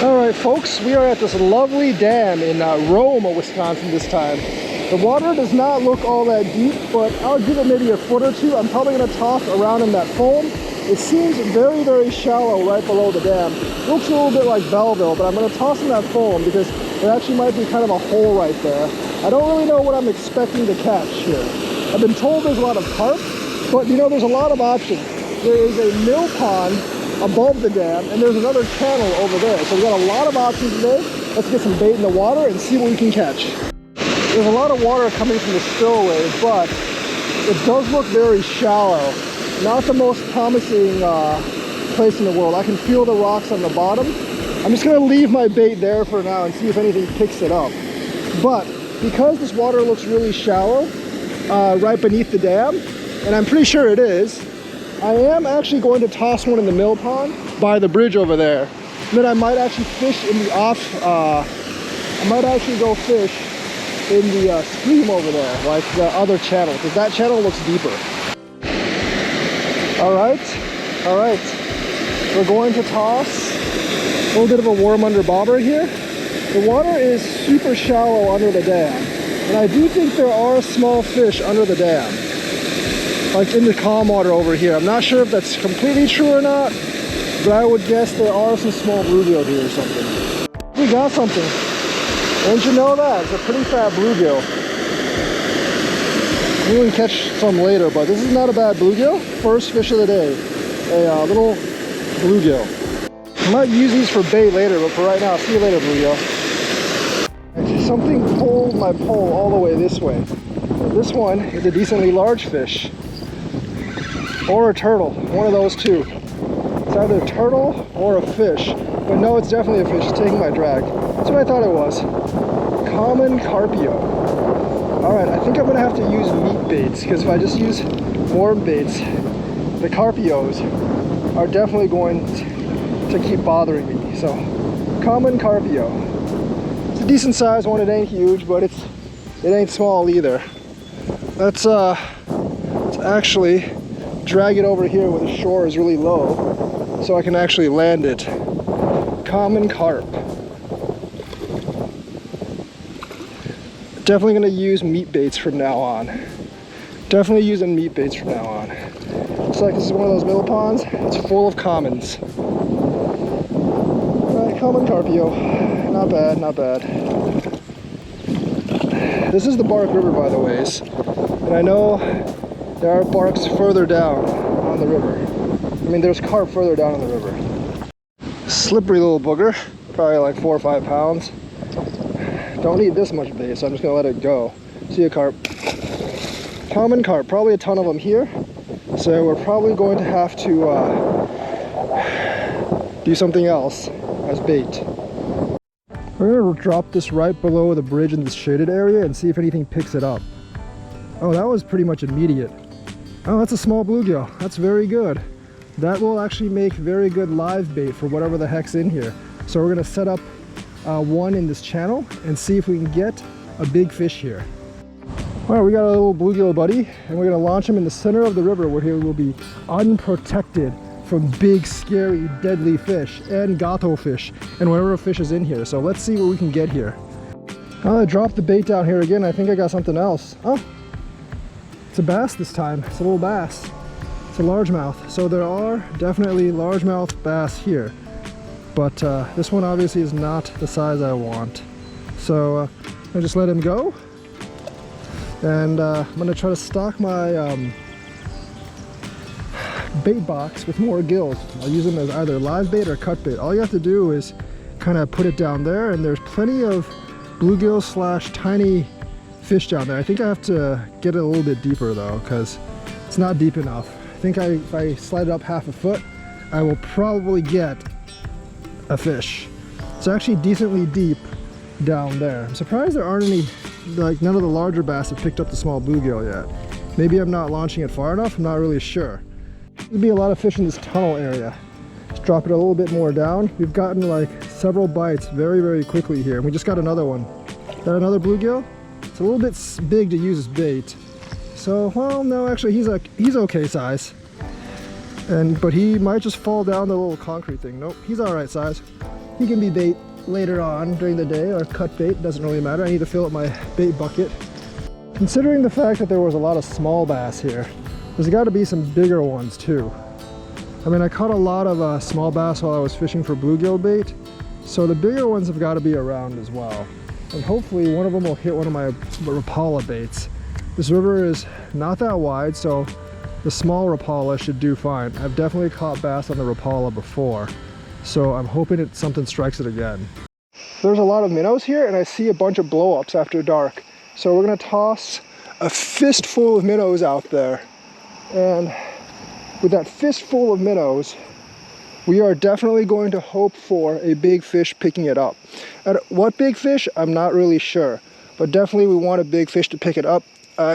Alright folks, we are at this lovely dam in Rome, Wisconsin this time. The water does not look all that deep, but I'll give it maybe a foot or two. I'm probably going to toss around in that foam. It seems very, very shallow right below the dam. It looks a little bit like Belleville, but I'm going to toss in that foam because there actually might be kind of a hole right there. I don't really know what I'm expecting to catch here. I've been told there's a lot of carp, but you know, there's a lot of options. There is a mill pond above the dam, and there's another channel over there. So we got a lot of options today. Let's get some bait in the water and see what we can catch. There's a lot of water coming from the spillway, but it does look very shallow. Not the most promising place in the world. I can feel the rocks on the bottom. I'm just gonna leave my bait there for now and see if anything picks it up. But because this water looks really shallow, right beneath the dam, and I'm pretty sure it is, I am actually going to toss one in the mill pond by the bridge over there. And then I might actually fish in the I might actually go fish in the stream over there, like the other channel, because that channel looks deeper. All right. We're going to toss a little bit of a worm under bobber here. The water is super shallow under the dam, and I do think there are small fish under the dam, like in the calm water over here. I'm not sure if that's completely true or not, but I would guess there are some small bluegill here or something. We got something. Don't you know that? It's a pretty fat bluegill. We can catch some later, but this is not a bad bluegill. First fish of the day, a little bluegill. I might use these for bait later, but for right now, see you later, bluegill. Actually, something pulled my pole all the way this way. This one is a decently large fish. Or a turtle, one of those two. It's either a turtle or a fish, but no, it's definitely a fish. It's taking my drag. That's what I thought it was. Common carpio. All right, I think I'm gonna have to use meat baits, because if I just use worm baits, the carpios are definitely going to keep bothering me. So, common carpio. It's a decent size one. It ain't huge, but it ain't small either. Let's actually drag it over here where the shore is really low so I can actually land it. Common carp. Definitely going to use meat baits from now on. Definitely using meat baits from now on. Looks like this is one of those mill ponds. It's full of commons. Alright, common carpio. Not bad, not bad. This is the Bark River, by the ways. And I know there are barks further down on the river. I mean, there's carp further down on the river. Slippery little booger, probably like 4 or 5 pounds. Don't need this much bait, so I'm just gonna let it go. See ya, carp. Common carp, probably a ton of them here. So we're probably going to have to do something else as bait. We're gonna drop this right below the bridge in this shaded area and see if anything picks it up. Oh, that was pretty much immediate. Oh, that's a small bluegill. That's very good. That will actually make very good live bait for whatever the heck's in here. So we're gonna set up one in this channel and see if we can get a big fish here. All right, we got a little bluegill buddy, and we're gonna launch him in the center of the river where he will be unprotected from big, scary, deadly fish and gato fish and whatever fish is in here. So let's see what we can get here. I dropped the bait down here again. I think I got something else. Oh, it's a bass this time. It's a little bass. It's a largemouth. So there are definitely largemouth bass here, but this one obviously is not the size I want. So I just let him go, and I'm gonna try to stock my bait box with more gills. I'll use them as either live bait or cut bait. All you have to do is kind of put it down there, and there's plenty of bluegill slash tiny fish down there. I think I have to get it a little bit deeper though, because it's not deep enough. I think if I slide it up half a foot, I will probably get a fish. It's actually decently deep down there. I'm surprised there aren't any, like none of the larger bass have picked up the small bluegill yet. Maybe I'm not launching it far enough, I'm not really sure. There'll be a lot of fish in this tunnel area. Just drop it a little bit more down. We've gotten like several bites very, very quickly here. And we just got another one. Got another bluegill. It's a little bit big to use as bait. So, well, no, actually he's okay size. But he might just fall down the little concrete thing. Nope, he's all right size. He can be bait later on during the day, or cut bait, doesn't really matter. I need to fill up my bait bucket. Considering the fact that there was a lot of small bass here, there's got to be some bigger ones too. I mean, I caught a lot of small bass while I was fishing for bluegill bait, so the bigger ones have got to be around as well. And hopefully one of them will hit one of my Rapala baits. This river is not that wide, so the small Rapala should do fine. I've definitely caught bass on the Rapala before, so I'm hoping something strikes it again. There's a lot of minnows here, and I see a bunch of blow-ups after dark. So we're gonna toss a fistful of minnows out there. And with that fistful of minnows, we are definitely going to hope for a big fish picking it up. And what big fish, I'm not really sure, but definitely we want a big fish to pick it up.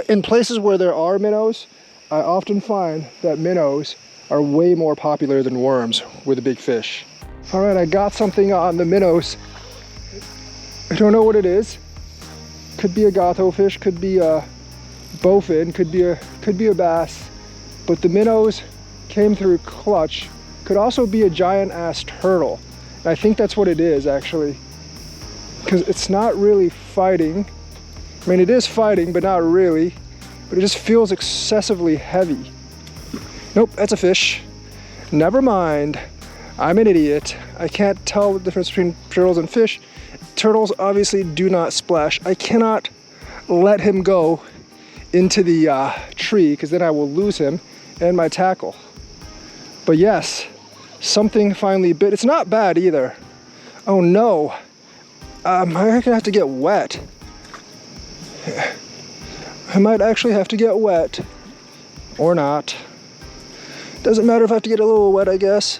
In places where there are minnows, I often find that minnows are way more popular than worms with a big fish. All right, I got something on the minnows. I don't know what it is. Could be a gato fish, could be a bowfin, could be a bass. But the minnows came through clutch. Could also be a giant ass turtle. And I think that's what it is actually. Because it's not really fighting. I mean, it is fighting, but not really. But it just feels excessively heavy. Nope, that's a fish. Never mind. I'm an idiot. I can't tell the difference between turtles and fish. Turtles obviously do not splash. I cannot let him go into the tree because then I will lose him and my tackle. But yes, something finally bit. It's not bad either. Oh no. I might have to get wet. I might actually have to get wet. Or not. Doesn't matter if I have to get a little wet, I guess.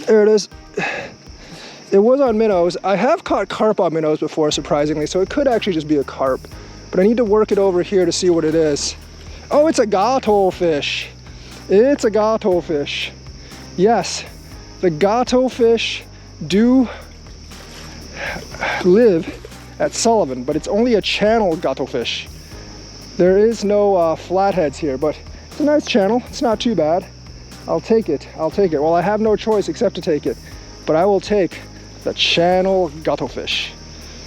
There it is. It was on minnows. I have caught carp on minnows before, surprisingly, so it could actually just be a carp. But I need to work it over here to see what it is. Oh, it's a gato fish. It's a gato fish. Yes, the gato fish do live at Sullivan, but it's only a channel gato fish. There is no flatheads here, but it's a nice channel. It's not too bad. I'll take it. I'll take it. Well, I have no choice except to take it, but I will take the channel gato fish.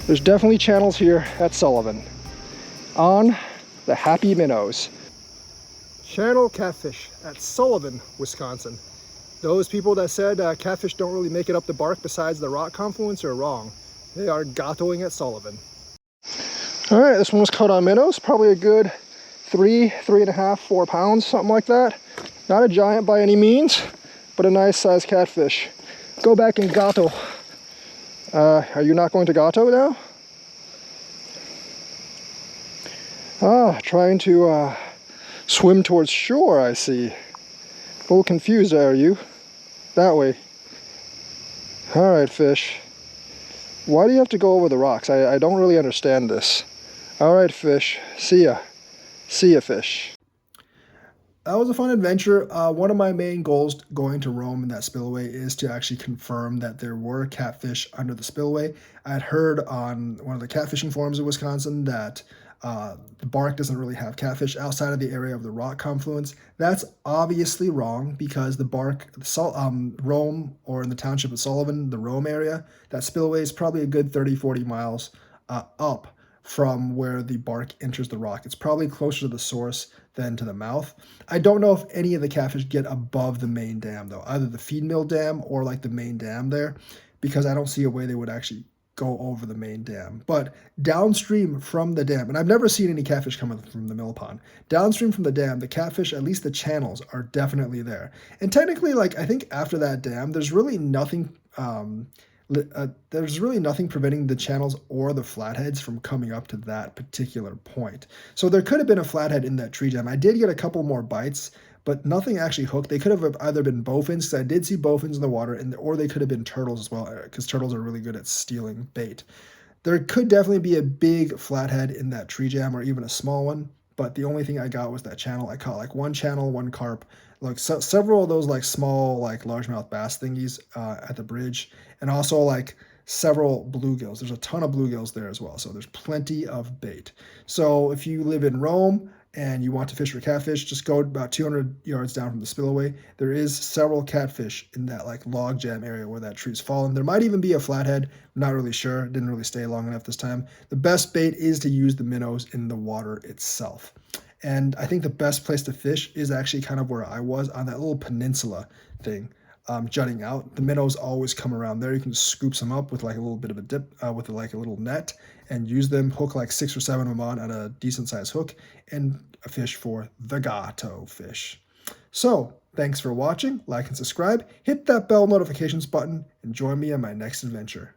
There's definitely channels here at Sullivan on the Happy Minnows. Channel catfish at Sullivan, Wisconsin. Those people that said catfish don't really make it up the bark besides the rock confluence are wrong. They are gatoing at Sullivan. All right, this one was caught on minnows. Probably a good 3.5, 4 pounds, something like that. Not a giant by any means, but a nice sized catfish. Go back and gato. Are you not going to gato now? Ah, trying to swim towards shore, I see. A little confused, are you? That way. All right, fish. Why do you have to go over the rocks? I don't really understand this. All right, fish. See ya. See ya, fish. That was a fun adventure. One of my main goals going to Rome in that spillway is to actually confirm that there were catfish under the spillway. I had heard on one of the catfishing forums in Wisconsin that the bark doesn't really have catfish outside of the area of the rock confluence. That's obviously wrong because the bark, Rome, or in the township of Sullivan, the Rome area, that spillway is probably a good 30, 40 miles up from where the bark enters the rock. It's probably closer to the source than to the mouth. I don't know if any of the catfish get above the main dam though, either the feed mill dam or like the main dam there, because I don't see a way they would actually go over the main dam. But downstream from the dam, and I've never seen any catfish coming from the mill pond, downstream from the dam, the catfish, at least the channels, are definitely there. And technically, like, I think after that dam, there's really nothing preventing the channels or the flatheads from coming up to that particular point. So there could have been a flathead in that tree jam. I did get a couple more bites, but nothing actually hooked. They could have either been bowfins, because I did see bowfins in the water, or they could have been turtles as well, because turtles are really good at stealing bait. There could definitely be a big flathead in that tree jam, or even a small one, but the only thing I got was that channel. I caught like one channel, one carp, like several of those like small, like largemouth bass thingies at the bridge, and also like several bluegills. There's a ton of bluegills there as well, so there's plenty of bait. So if you live in Rome and you want to fish for catfish, just go about 200 yards down from the spillway. There is several catfish in that like log jam area where that tree's fallen. There might even be a flathead. I'm not really sure. Didn't really stay long enough this time. The best bait is to use the minnows in the water itself. And I think the best place to fish is actually kind of where I was on that little peninsula thing. Jutting out. The minnows always come around there. You can just scoop some up with like a little bit of a dip with like a little net and use them, hook like 6 or 7 of them on at a decent sized hook and fish for the gato fish. So thanks for watching, like and subscribe, hit that bell notifications button and join me on my next adventure.